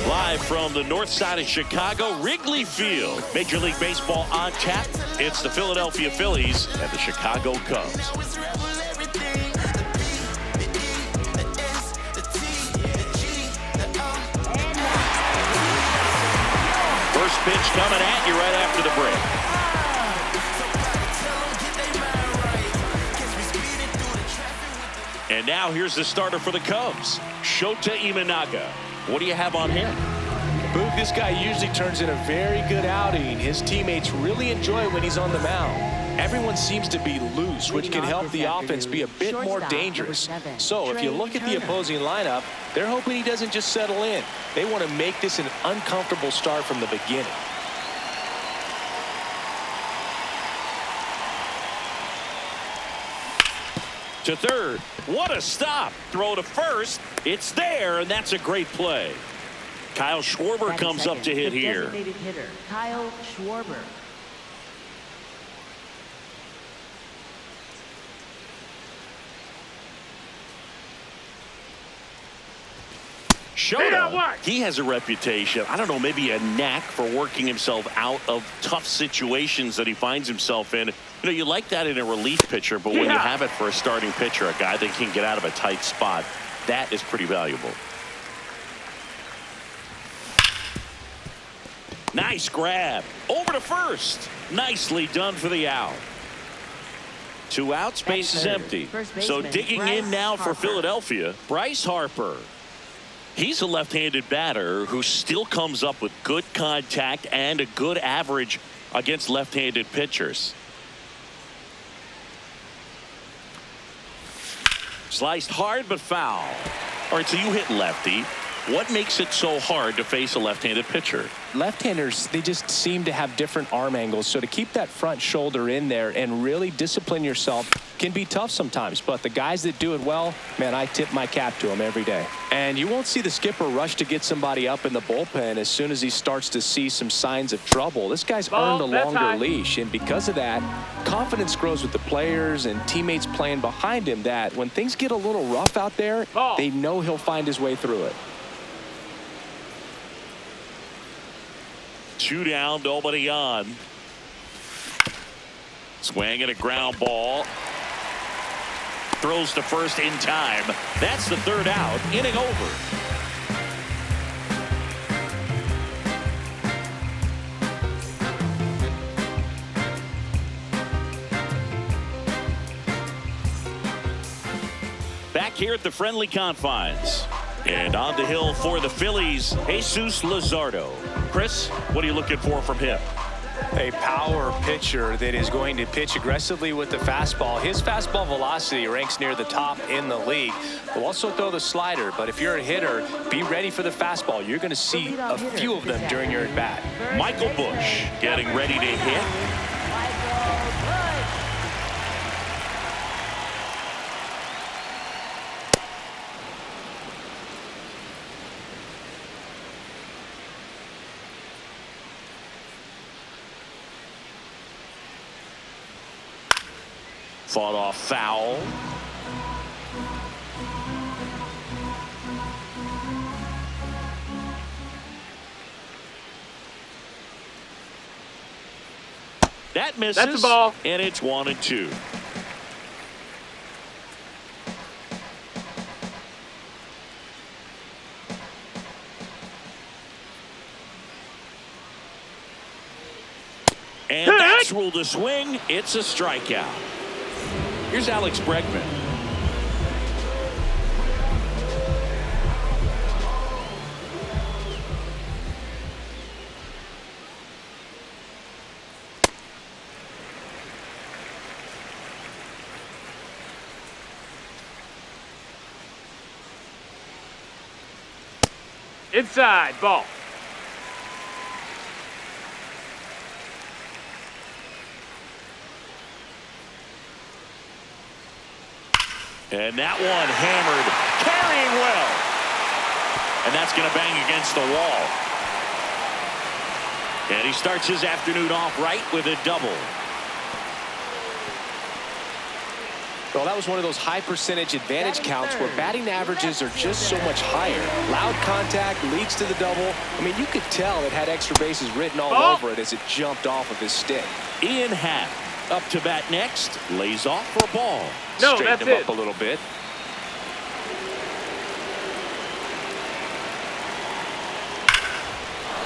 Live from the north side of Chicago, Wrigley Field. Major League Baseball on tap. It's the Philadelphia Phillies and the Chicago Cubs. First pitch coming at you right after the break. And now here's the starter for the Cubs, Shota Imanaga. What do you have on him? Boog, this guy usually turns in a very good outing. His teammates really enjoy when he's on the mound. Everyone seems to be loose, which can help the offense be a bit more dangerous. So if you look at the opposing lineup, they're hoping he doesn't just settle in. They want to make this an uncomfortable start from the beginning. To third. What a stop. Throw to first. It's there, and that's a great play. Kyle Schwarber comes up to hit here. Designated hitter, Kyle Schwarber. Shota, he has a reputation, I don't know, maybe a knack for working himself out of tough situations that he finds himself in. You know, you like that in a relief pitcher, but when you have it for a starting pitcher, a guy that can get out of a tight spot, that is pretty valuable. Nice grab. Over to first. Nicely done for the out. 2 outs, base is empty. So digging in now for Philadelphia, Bryce Harper. He's a left-handed batter who still comes up with good contact and a good average against left-handed pitchers. Sliced hard but foul. All right, so you hit lefty. What makes it so hard to face a left-handed pitcher? Left-handers, they just seem to have different arm angles. So to keep that front shoulder in there and really discipline yourself can be tough sometimes. But the guys that do it well, man, I tip my cap to them every day. And you won't see the skipper rush to get somebody up in the bullpen as soon as he starts to see some signs of trouble. This guy's earned a longer leash. And because of that, confidence grows with the players and teammates playing behind him that when things get a little rough out there, they know he'll find his way through it. 2 down, nobody on. Swing and a ground ball. Throws to first in time. That's the 3rd out. Inning over. Back here at the friendly confines. And on the hill for the Phillies, Jesus Luzardo. Chris, what are you looking for from him? A power pitcher that is going to pitch aggressively with the fastball. His fastball velocity ranks near the top in the league. He'll also throw the slider, but if you're a hitter, be ready for the fastball. You're going to see a few of them during your at-bat. Michael Busch getting ready to hit. Fought off foul. That misses. That's a ball. And it's 1-2. And that's ruled a swing. It's a strikeout. Here's Alex Bregman. Inside, ball. And that one hammered, carrying well. And that's going to bang against the wall. And he starts his afternoon off right with a double. Well, that was one of those high percentage advantage counts where batting averages are just so much higher. Loud contact leads to the double. I mean, you could tell it had extra bases written all over it as it jumped off of his stick. Ian Happ up to bat next. Lays off for a ball. No, Straighten that's him it. up a little bit.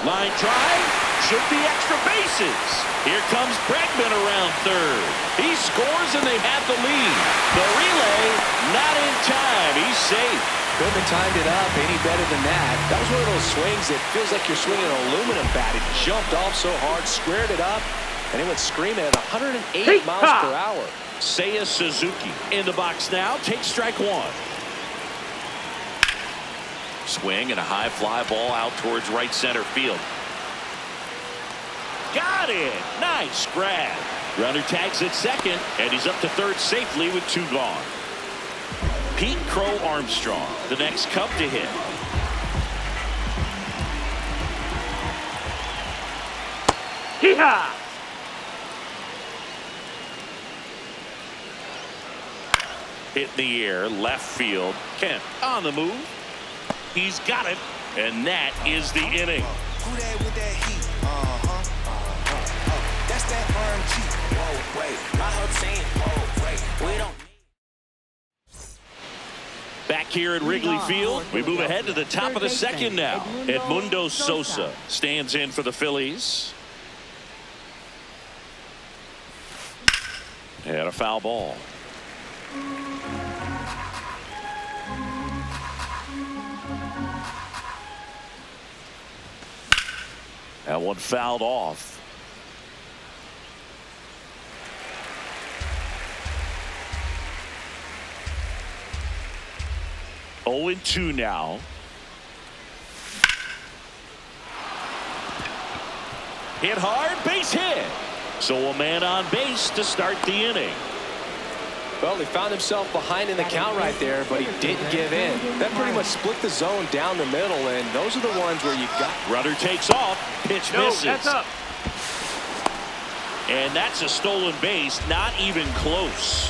Line drive. Should be extra bases. Here comes Bregman around third. He scores and they have the lead. The relay not in time. He's safe. Couldn't have timed it up any better than that. That was one of those swings that feels like you're swinging an aluminum bat. It jumped off so hard, squared it up, and it went screaming at 108 miles per hour. Seiya Suzuki in the box now. Takes strike one. Swing and a high fly ball out towards right center field. Got it. Nice grab. Runner tags at second, and he's up to third safely with 2 gone. Pete Crow Armstrong, the next Cub to hit. Hee-haw! Hit in the air, left field. Kent on the move. He's got it, and that is the inning. Who that with that heat? That's that RMG. Whoa, wait. My whole team. Whoa, wait. We don't. Back here at Wrigley Field, we move ahead to the top of the second now. Edmundo Sosa stands in for the Phillies. And a foul ball. That one fouled off. Oh, 0-2 now. Hit hard, base hit. So a man on base to start the inning. Well, he found himself behind in the count right there, but he didn't give in. That pretty much split the zone down the middle, and those are the ones where you got. Runner takes off. Pitch misses. That's up. And that's a stolen base, not even close.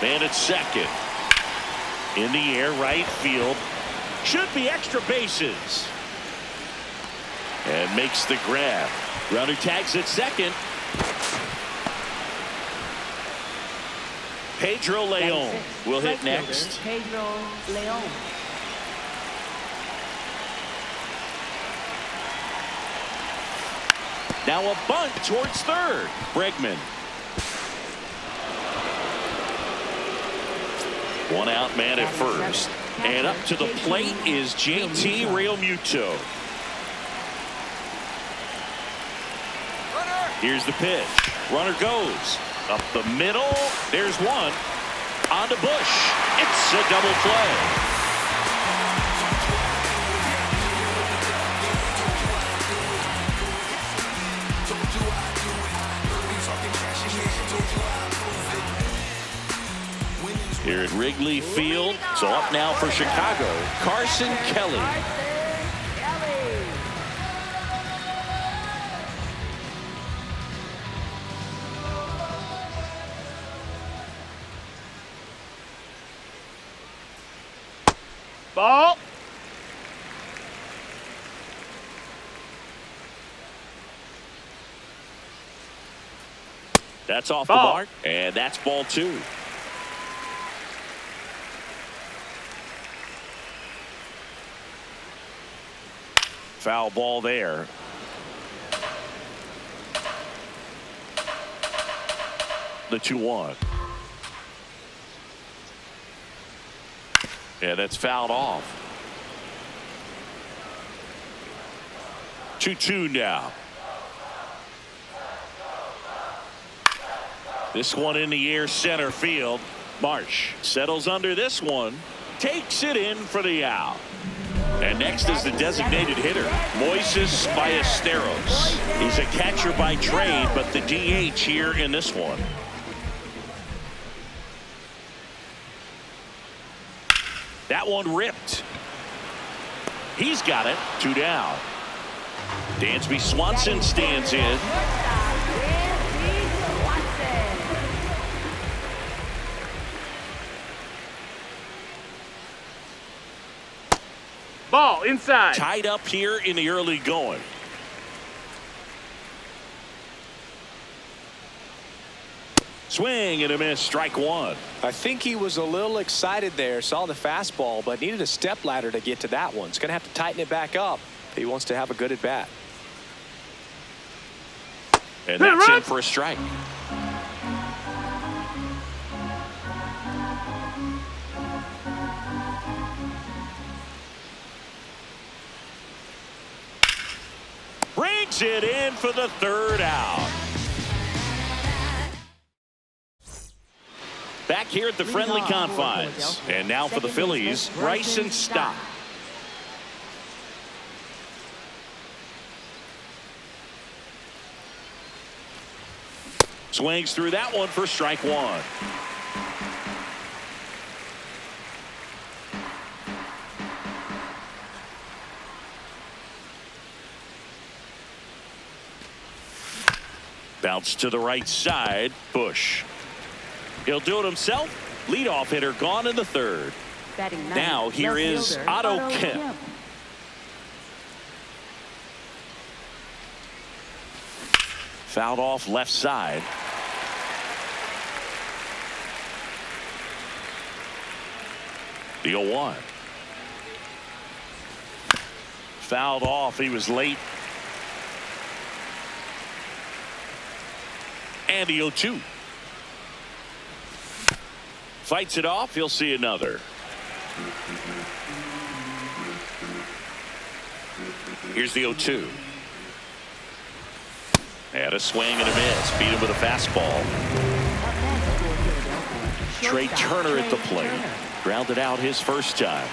Man at second. In the air, right field. Should be extra bases. And makes the grab. Runner tags at second. Pedro Leon will hit next. Pedro Leon. Now a bunt towards third. Bregman. One out man at first. And up to the plate is JT Realmuto. Here's the pitch. Runner goes up the middle. There's one. On to Bush. It's a double play. Here at Wrigley Field. So up now for Chicago, Carson Kelly. Ball. That's off the mark, and that's ball 2. Foul ball there. The 2-1. Yeah, that's fouled off. 2-2 now. This one in the air, center field. Marsh settles under this one. Takes it in for the out. And next is the designated hitter, Moises Ballesteros. He's a catcher by trade, but the DH here in this one. That one ripped. He's got it. 2 down. Dansby Swanson stands in. Ball inside. Tied up here in the early going. Swing and a miss, strike one. I think he was a little excited there, saw the fastball, but needed a step ladder to get to that one. He's going to have to tighten it back up if he wants to have a good at bat. And that's in for a strike. Brings it in for the third out. Back here at the friendly confines. And now for the Phillies, Bryson Stott. Swings through that one for strike one. Bounce to the right side. Bush. He'll do it himself. Leadoff hitter gone in the third. Now here is Otto Kemp. Fouled off left side. The 0-1. Fouled off. He was late. And the 0-2. Fights it off. He'll see another. Here's the 0-2. And a swing and a miss. Beat him with a fastball. Trey Turner at the plate. Grounded out his first time.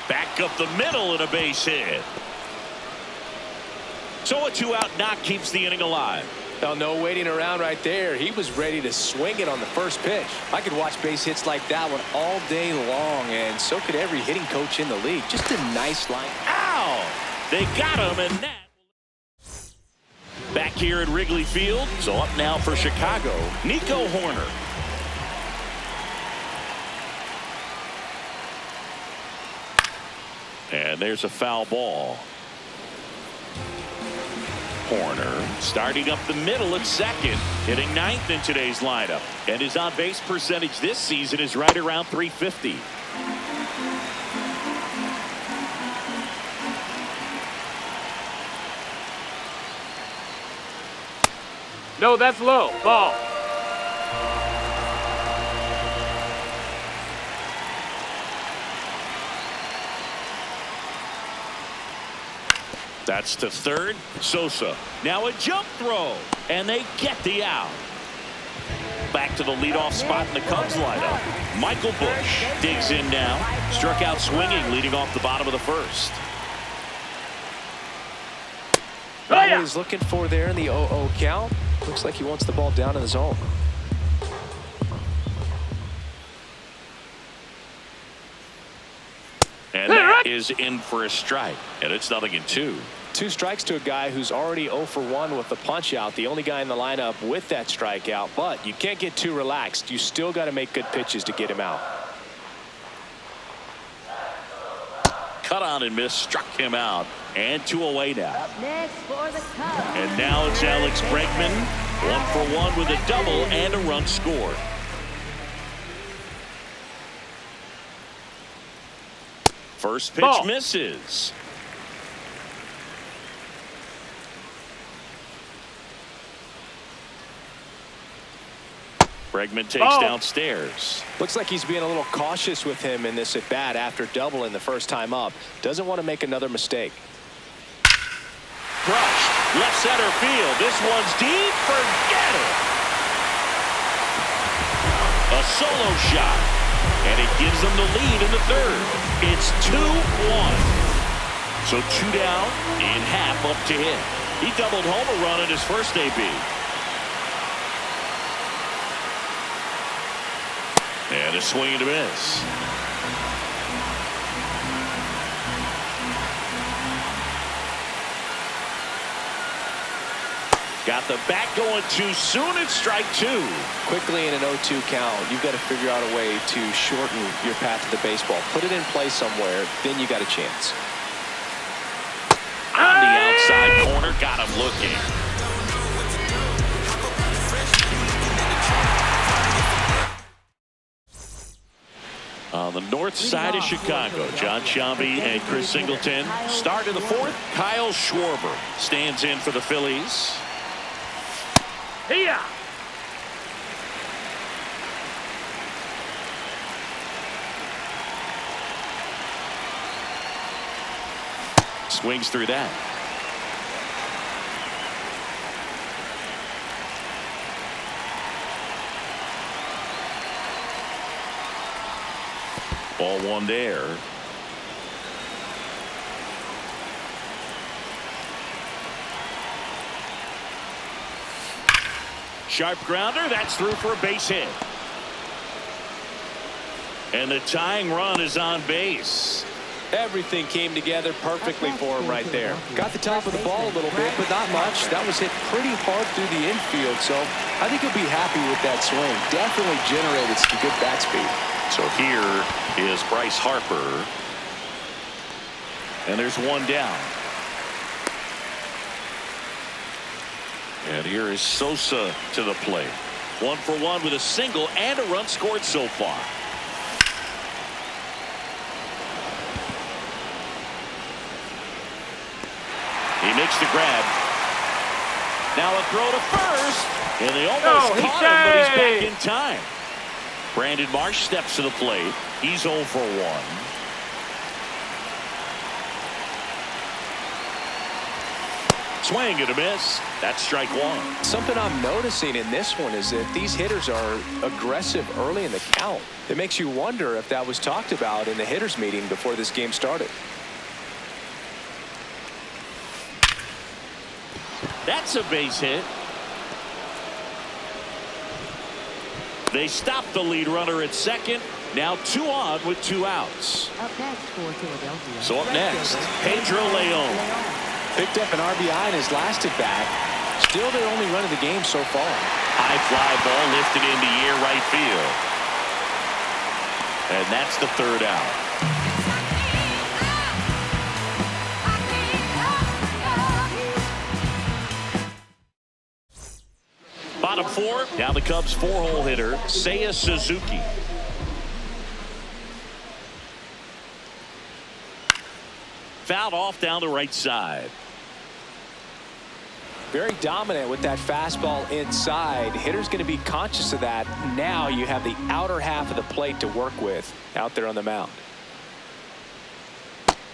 Back up the middle and a base hit. So a 2-out knock keeps the inning alive. Now, no waiting around right there. He was ready to swing it on the first pitch. I could watch base hits like that one all day long, and so could every hitting coach in the league. Just a nice line. Ow! They got him, and that. Back here at Wrigley Field. So up now for Chicago, Nico Horner. And there's a foul ball. Horner starting up the middle at second, hitting ninth in today's lineup, and his on-base percentage this season is right around .350. No, that's low. Ball. That's to third. Sosa. Now a jump throw. And they get the out. Back to the leadoff spot in the Cubs lineup. Michael Bush digs in now. Struck out swinging, leading off the bottom of the first. What he's looking for there in the 0-0 count. Looks like he wants the ball down in the zone. And that is in for a strike. And it's 0-2. 2 strikes to a guy who's already 0 for 1 with the punch out. The only guy in the lineup with that strikeout. But you can't get too relaxed. You still got to make good pitches to get him out. Cut on and miss. Struck him out. And 2 away now. Up next for the Cubs. And now it's Alex Bregman. 1 for 1 with a double and a run scored. First pitch Ball. misses. Bregman takes downstairs. Looks like he's being a little cautious with him in this at bat after doubling the first time up. Doesn't want to make another mistake. Crushed. Left center field. This one's deep. Forget it. A solo shot. And it gives them the lead in the third. It's 2-1. So 2 down and half up to him. He doubled home a run in his first AB. a swing and a miss. Got the bat going too soon. It's strike two. Quickly in an 0-2 count, you've got to figure out a way to shorten your path to the baseball. Put it in play somewhere, then you got a chance. On the outside corner, got him looking. On the north side of Chicago, John Sciambi and Chris Singleton. Start of the fourth, Kyle Schwarber stands in for the Phillies. Here. Swings through that. Ball one there. Sharp grounder. That's through for a base hit. And the tying run is on base. Everything came together perfectly for him right there. Got the top of the ball a little bit, but not much. That was hit pretty hard through the infield, so I think he'll be happy with that swing. Definitely generated some good bat speed. So here is Bryce Harper. And there's one down. And here is Sosa to the plate. 1 for 1 with a single and a run scored so far. He makes the grab. Now a throw to first. And they almost caught him, but he's back in time. Brandon Marsh steps to the plate. He's 0 for 1. Swing and a miss. That's strike one. Something I'm noticing in this one is that these hitters are aggressive early in the count. It makes you wonder if that was talked about in the hitters meeting before this game started. That's a base hit. They stop the lead runner at second. Now 2 on with 2 outs. Up next for Philadelphia. So up next, Pedro Leon. Picked up an RBI in his last at bat. Still their only run of the game so far. High fly ball lifted into the air right field. And that's the 3rd out. Bottom 4, now the Cubs 4-hole hitter, Seiya Suzuki. Fouled off down the right side. Very dominant with that fastball inside. Hitter's going to be conscious of that. Now you have the outer half of the plate to work with out there on the mound.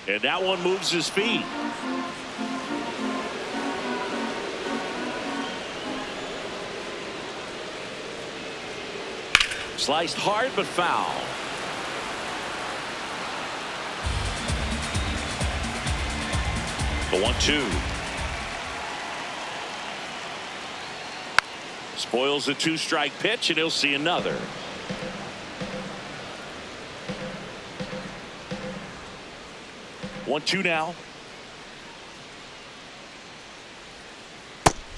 And that one moves his feet. Sliced hard but foul. The 1-2. Spoils the 2-strike pitch, and he'll see another. One, 2 now.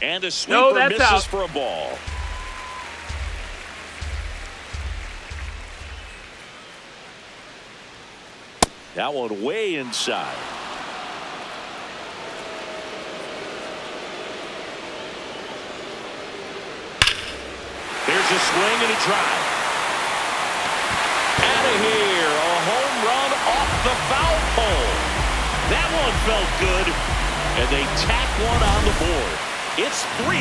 And a sweeper misses out for a ball. That one way inside. There's a swing and a drive. Out of here. A home run off the foul pole. That one felt good. And they tack one on the board. It's 3-1.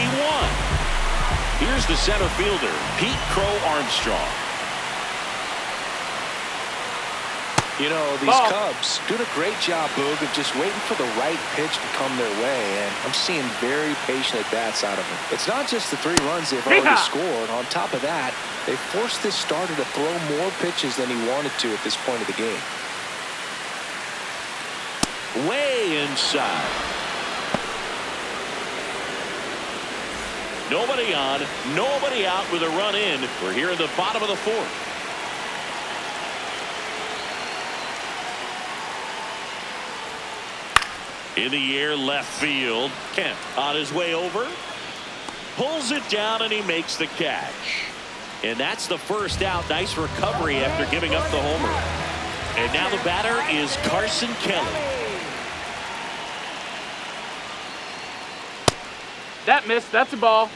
Here's the center fielder, Pete Crow Armstrong. You know, these Cubs doing a great job, Boog, of just waiting for the right pitch to come their way, and I'm seeing very patient at-bats out of them. It's not just the 3 runs they've already scored. On top of that, they forced this starter to throw more pitches than he wanted to at this point of the game. Way inside. Nobody on, nobody out with a run in. We're here in the bottom of the 4th. In the air, left field. Kent on his way over. Pulls it down, and he makes the catch. And that's the first out. Nice recovery after giving up the homer. And now the batter is Carson Kelly. That missed. That's a ball.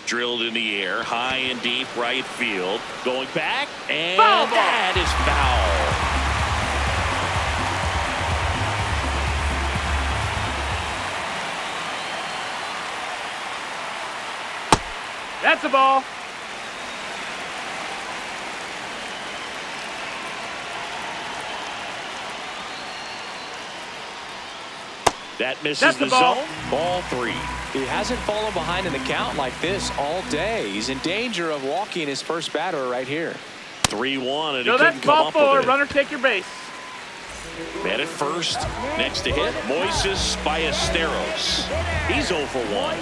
Drilled in the air, high and deep right field. Going back, and Foul ball. that is foul. That's a ball. That misses That's the the ball. zone. Ball 3. He hasn't fallen behind in the count like this all day. He's in danger of walking his first batter right here. 3-1, and No, he couldn't that's come ball up 4. with it. Runner, take your base. Man at first. Next to hit, Moises Ballesteros. He's 0 for 1.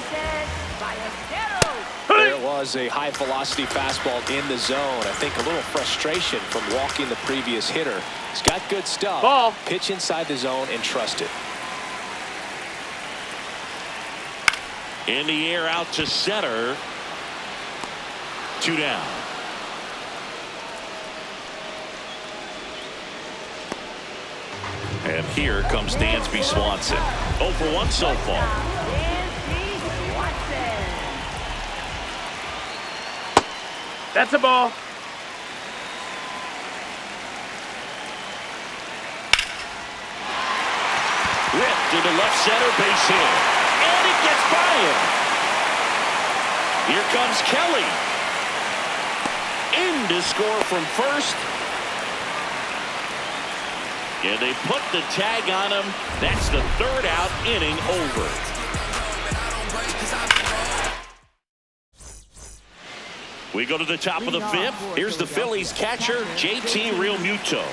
There was a high velocity fastball in the zone. I think a little frustration from walking the previous hitter. He's got good stuff. Ball. Pitch inside the zone and trust it. In the air, out to center. 2 down. And here comes Dansby Swanson. 0 for 1 so far. That's a ball. Ripped to the left center, base hit. And it gets by him. Here comes Kelly. In to score from first. And they put the tag on him. That's the 3rd out, inning over. We go to the top of the 5th. Here's the Phillies catcher, JT Realmuto.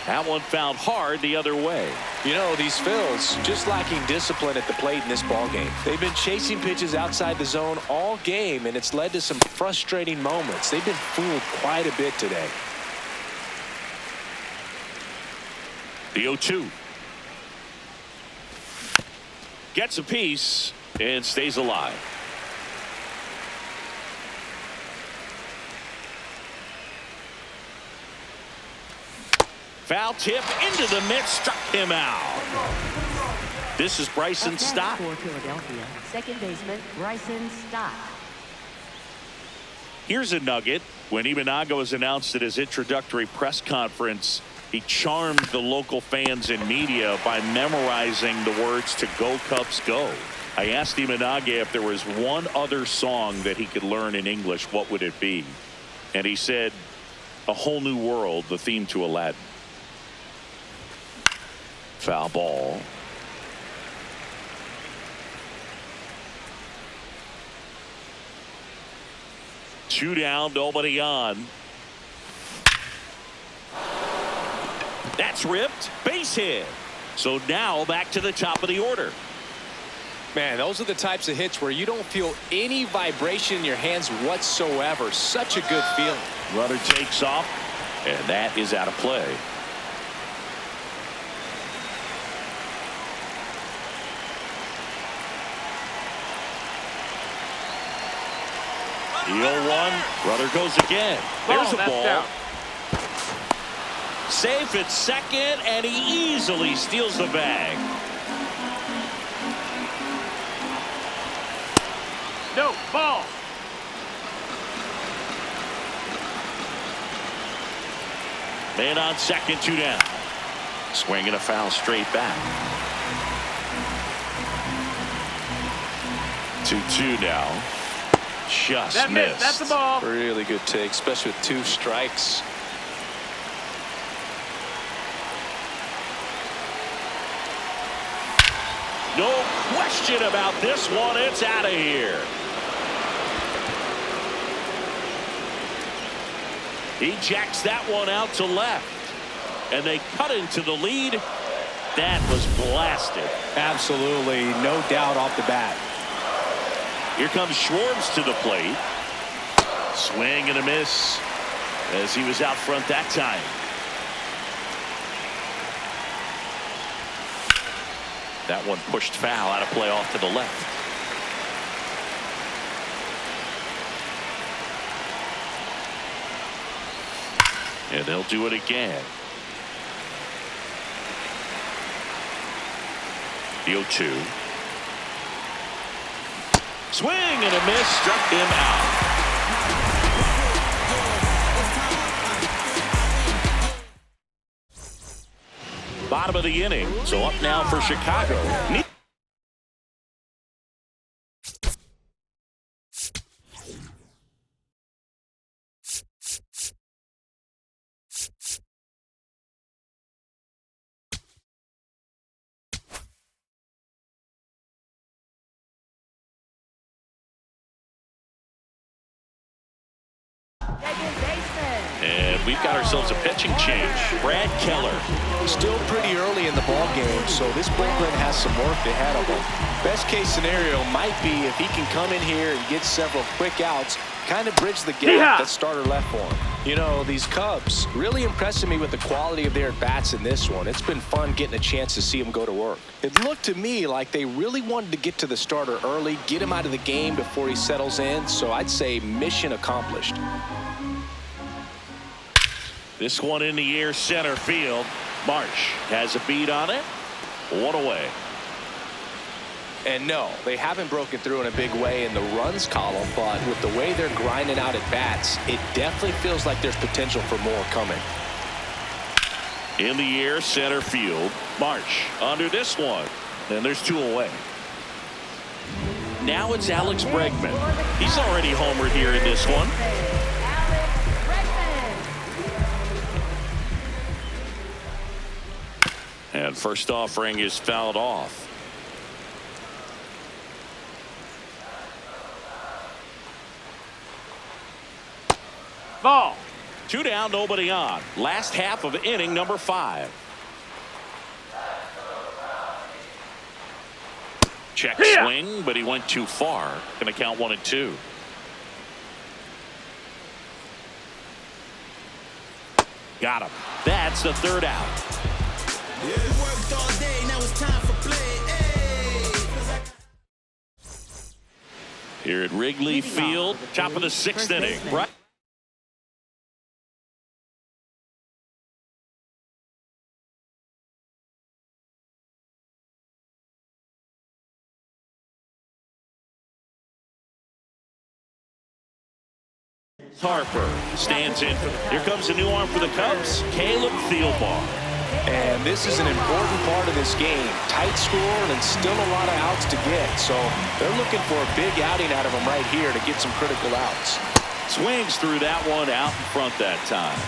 That one found hard the other way. You know, these Phils just lacking discipline at the plate in this ballgame. They've been chasing pitches outside the zone all game, and it's led to some frustrating moments. They've been fooled quite a bit today. The 0-2. Gets a piece and stays alive. Foul tip into the mitt, struck him out. This is Bryson Stott. For Philadelphia, second baseman Bryson Stott. Here's a nugget. When Imanaga was announced at his introductory press conference, he charmed the local fans and media by memorizing the words to Go Cubs Go. I asked Imanaga if there was one other song that he could learn in English, what would it be? And he said, A Whole New World, the theme to Aladdin. Foul ball. Two down, nobody on. That's ripped. Base hit. So now back to the top of the order. Man, those are the types of hits where you don't feel any vibration in your hands whatsoever. Such a good feeling. Runner takes off, and that is out of play. The 0-1. Runner goes again. There's a ball. Down. Safe at second, and he easily steals the bag. No, ball. Man on second, 2 down. Swinging a foul straight back. 2-2 now. Just That missed. missed. That's the ball. Really good take, especially with 2 strikes. No question about this one. It's out of here. He jacks that one out to left. And they cut into the lead. That was blasted. Absolutely, no doubt off the bat. Here comes Schwartz to the plate. Swing and a miss as he was out front that time. That one pushed foul, out of play off to the left. And they'll do it again. The 0-2. Swing and a miss, struck him out. Bottom of the inning, so up now for Chicago. And we've got ourselves a pitching change. Brad Keller. Still pretty early in the ball game, so this bullpen has some work ahead of him. Best case scenario might be if he can come in here and get several quick outs, kind of bridge the gap that starter left for him. You know, these Cubs really impressing me with the quality of their at-bats in this one. It's been fun getting a chance to see them go to work. It looked to me like they really wanted to get to the starter early, get him out of the game before he settles in, so I'd say mission accomplished. This one in the air, center field. Marsh has a beat on it. One away. And no, they haven't broken through in a big way in the runs column, but with the way they're grinding out at bats, it definitely feels like there's potential for more coming. In the air, center field. Marsh under this one. And there's two away. Now it's Alex Bregman. He's already homered here in this one. And first offering is fouled off. Ball. 2 down, nobody on. Last half of inning number 5. Check swing, but he went too far. Going to count 1-2. Got him. That's the third out. Worked all day, now it's time for play. Here at Wrigley Field, top of the 6th inning. Right. Harper stands in. Here comes a new arm for the Cubs, Caleb Thielbar. And this is an important part of this game. Tight score and still a lot of outs to get. So they're looking for a big outing out of him right here to get some critical outs. Swings through that one out in front that time.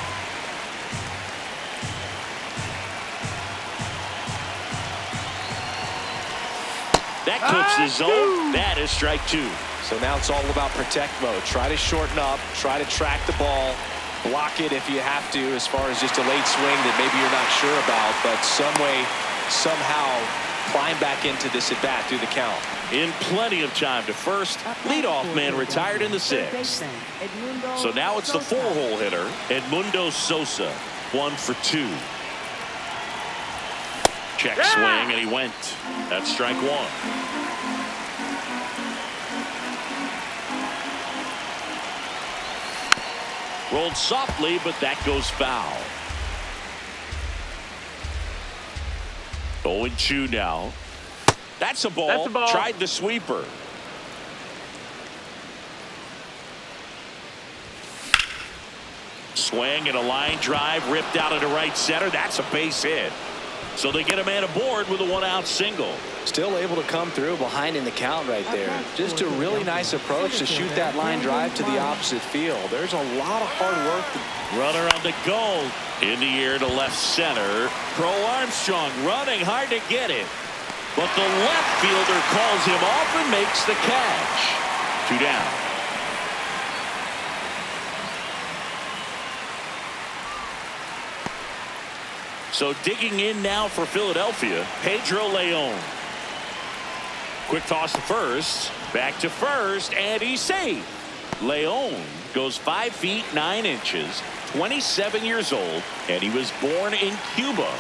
That clips the zone. That is strike 2. So now it's all about protect mode. Try to shorten up, try to track the ball, block it if you have to, as far as just a late swing that maybe you're not sure about, but some way, somehow climb back into this at bat through the count. In plenty of time to first. Leadoff man retired in the 6th. So now it's the 4-hole hitter, Edmundo Sosa, 1 for 2. Check swing, and he went. That's strike 1. Rolled softly, but that goes foul. 0-2 now. That's a ball. That's a ball. Tried the sweeper. Swing and a line drive ripped out into right center. That's a base hit. So they get a man aboard with a 1-out single. Still able to come through behind in the count right there. Just a really nice approach to shoot that line drive to the opposite field. There's a lot of hard work. Runner on the goal. In the air to left center. Crow Armstrong running hard to get it. But the left fielder calls him off and makes the catch. 2 down. So digging in now for Philadelphia, Pedro Leon. Quick toss to first. Back to first, and he's safe. Leon goes 5 feet 9 inches, 27 years old, and he was born in Cuba.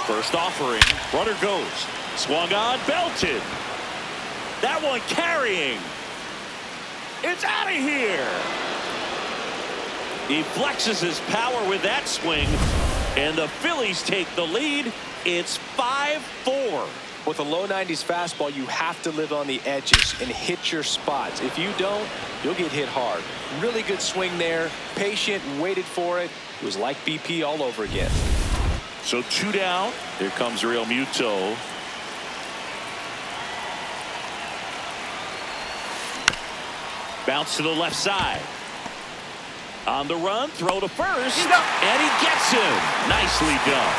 First offering, runner goes. Swung on, belted. That one carrying. It's out of here. He flexes his power with that swing, and the Phillies take the lead. It's 5-4. With a low 90s fastball, you have to live on the edges and hit your spots. If you don't, you'll get hit hard. Really good swing there. Patient, waited for it. It was like BP all over again. So 2 down. Here comes Real Muto. Bounce to the left side. On the run, throw to first, and he gets him. Nicely done.